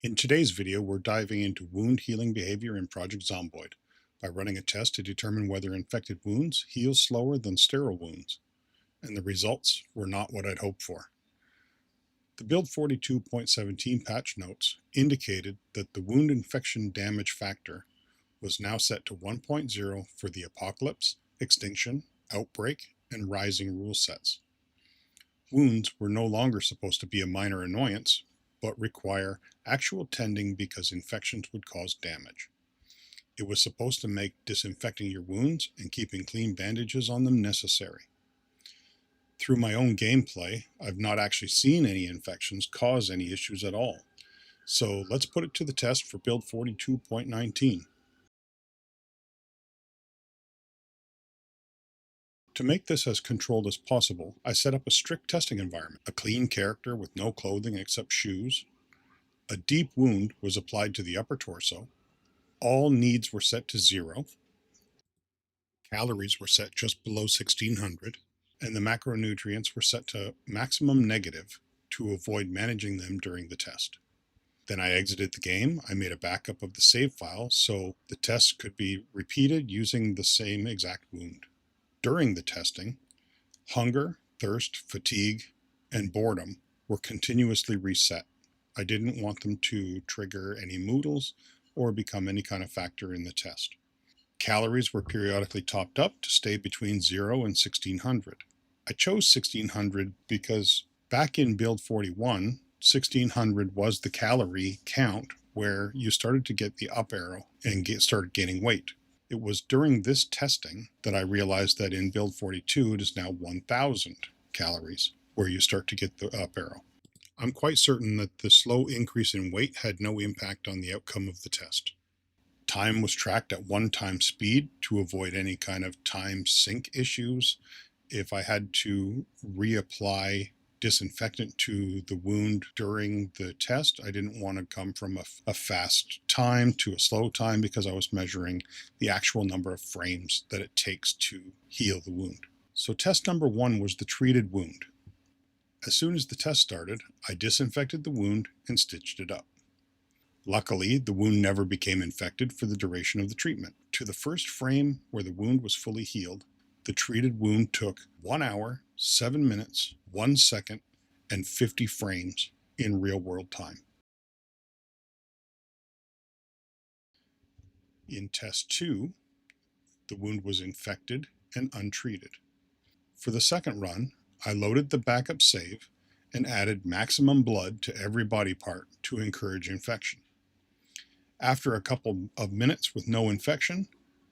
In today's video, we're diving into wound healing behavior in Project Zomboid by running a test to determine whether infected wounds heal slower than sterile wounds, and the results were not what I'd hoped for. The Build 42.17 patch notes indicated that the wound infection damage factor was now set to 1.0 for the apocalypse, extinction, outbreak, and rising rule sets. Wounds were no longer supposed to be a minor annoyance, but require actual tending because infections would cause damage. It was supposed to make disinfecting your wounds and keeping clean bandages on them necessary. Through my own gameplay, I've not actually seen any infections cause any issues at all. So let's put it to the test for Build 42.19. To make this as controlled as possible, I set up a strict testing environment, a clean character with no clothing except shoes. A deep wound was applied to the upper torso. All needs were set to 0. Calories were set just below 1600, and the macronutrients were set to maximum negative to avoid managing them during the test. Then I exited the game. I made a backup of the save file so the test could be repeated using the same exact wound. During the testing, hunger, thirst, fatigue, and boredom were continuously reset. I didn't want them to trigger any moodles or become any kind of factor in the test. Calories were periodically topped up to stay between 0 and 1600. I chose 1600 because back in Build 41, 1600 was the calorie count where you started to get the up arrow and started gaining weight. It was during this testing that I realized that in Build 42 it is now 1000 calories where you start to get the up arrow. I'm quite certain that the slow increase in weight had no impact on the outcome of the test. Time was tracked at 1 time speed to avoid any kind of time sink issues. If I had to reapply disinfectant to the wound during the test, I didn't want to come from a fast time to a slow time because I was measuring the actual number of frames that it takes to heal the wound. So test number 1 was the treated wound. As soon as the test started, I disinfected the wound and stitched it up. Luckily, the wound never became infected for the duration of the treatment. To the first frame where the wound was fully healed, the treated wound took 1 hour, 7 minutes, 1 second, and 50 frames in real-world time. In test 2, the wound was infected and untreated. For the second run, I loaded the backup save and added maximum blood to every body part to encourage infection. After a couple of minutes with no infection,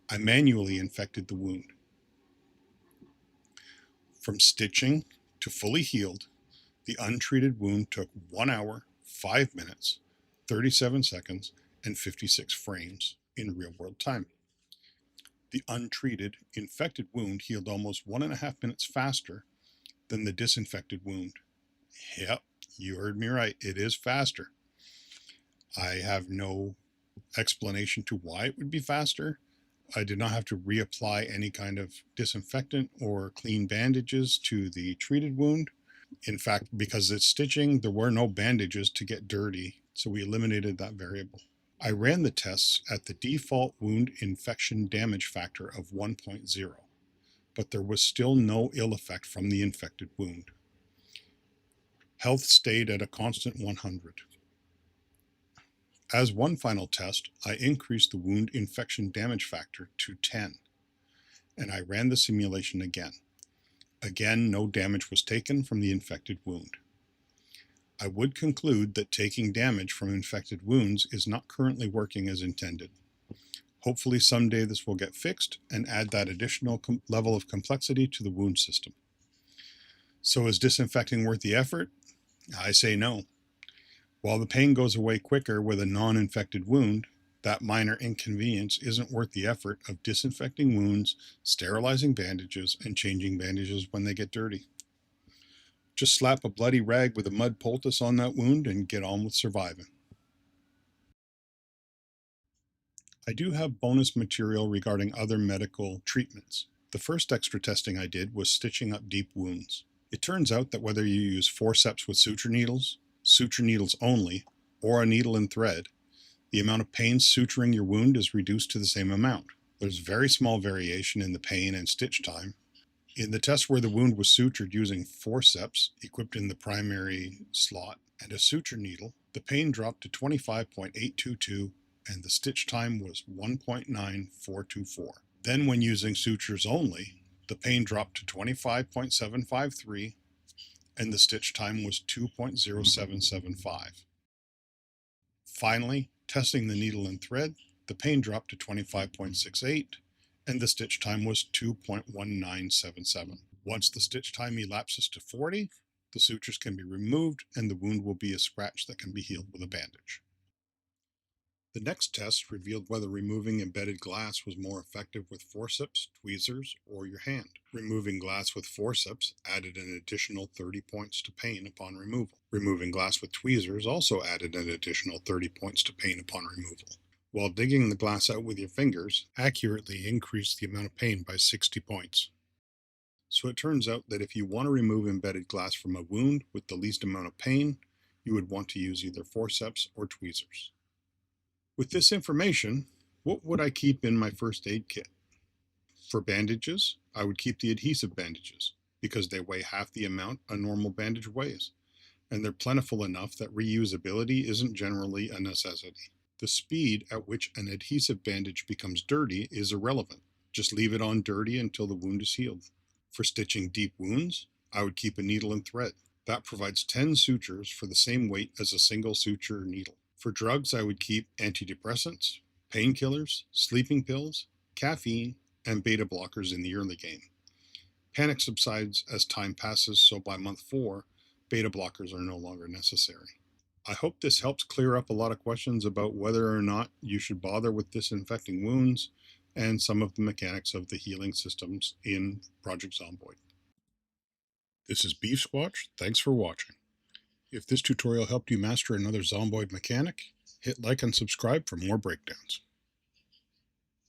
I manually infected the wound. From stitching to fully healed, the untreated wound took 1 hour, 5 minutes, 37 seconds, and 56 frames in real-world time. The untreated, infected wound healed almost 1.5 minutes faster than the disinfected wound. Yep, you heard me right. It is faster. I have no explanation to why it would be faster. I did not have to reapply any kind of disinfectant or clean bandages to the treated wound. In fact, because it's stitching, there were no bandages to get dirty, so we eliminated that variable. I ran the tests at the default wound infection damage factor of 1.0, but there was still no ill effect from the infected wound. Health stayed at a constant 100. As one final test, I increased the wound infection damage factor to 10, and I ran the simulation again. Again, no damage was taken from the infected wound. I would conclude that taking damage from infected wounds is not currently working as intended. Hopefully someday this will get fixed and add that additional level of complexity to the wound system. So is disinfecting worth the effort? I say no. While the pain goes away quicker with a non-infected wound, that minor inconvenience isn't worth the effort of disinfecting wounds, sterilizing bandages, and changing bandages when they get dirty. Just slap a bloody rag with a mud poultice on that wound and get on with surviving. I do have bonus material regarding other medical treatments. The first extra testing I did was stitching up deep wounds. It turns out that whether you use forceps with suture needles only, or a needle and thread, the amount of pain suturing your wound is reduced to the same amount. There's very small variation in the pain and stitch time. In the test where the wound was sutured using forceps equipped in the primary slot and a suture needle, the pain dropped to 25.822 and the stitch time was 1.9424. Then when using sutures only, the pain dropped to 25.753 and the stitch time was 2.0775. Finally, testing the needle and thread, the pain dropped to 25.68 and the stitch time was 2.1977. Once the stitch time elapses to 40, the sutures can be removed and the wound will be a scratch that can be healed with a bandage. The next test revealed whether removing embedded glass was more effective with forceps, tweezers, or your hand. Removing glass with forceps added an additional 30 points to pain upon removal. Removing glass with tweezers also added an additional 30 points to pain upon removal, while digging the glass out with your fingers accurately increased the amount of pain by 60 points. So it turns out that if you want to remove embedded glass from a wound with the least amount of pain, you would want to use either forceps or tweezers. With this information, what would I keep in my first aid kit? For bandages, I would keep the adhesive bandages because they weigh half the amount a normal bandage weighs, and they're plentiful enough that reusability isn't generally a necessity. The speed at which an adhesive bandage becomes dirty is irrelevant. Just leave it on dirty until the wound is healed. For stitching deep wounds, I would keep a needle and thread. That provides 10 sutures for the same weight as a single suture needle. For drugs, I would keep antidepressants, painkillers, sleeping pills, caffeine, and beta blockers in the early game. Panic subsides as time passes, so by month 4, beta blockers are no longer necessary. I hope this helps clear up a lot of questions about whether or not you should bother with disinfecting wounds and some of the mechanics of the healing systems in Project Zomboid. This is Beef Squatch. Thanks for watching. If this tutorial helped you master another Zomboid mechanic, hit like and subscribe for more breakdowns.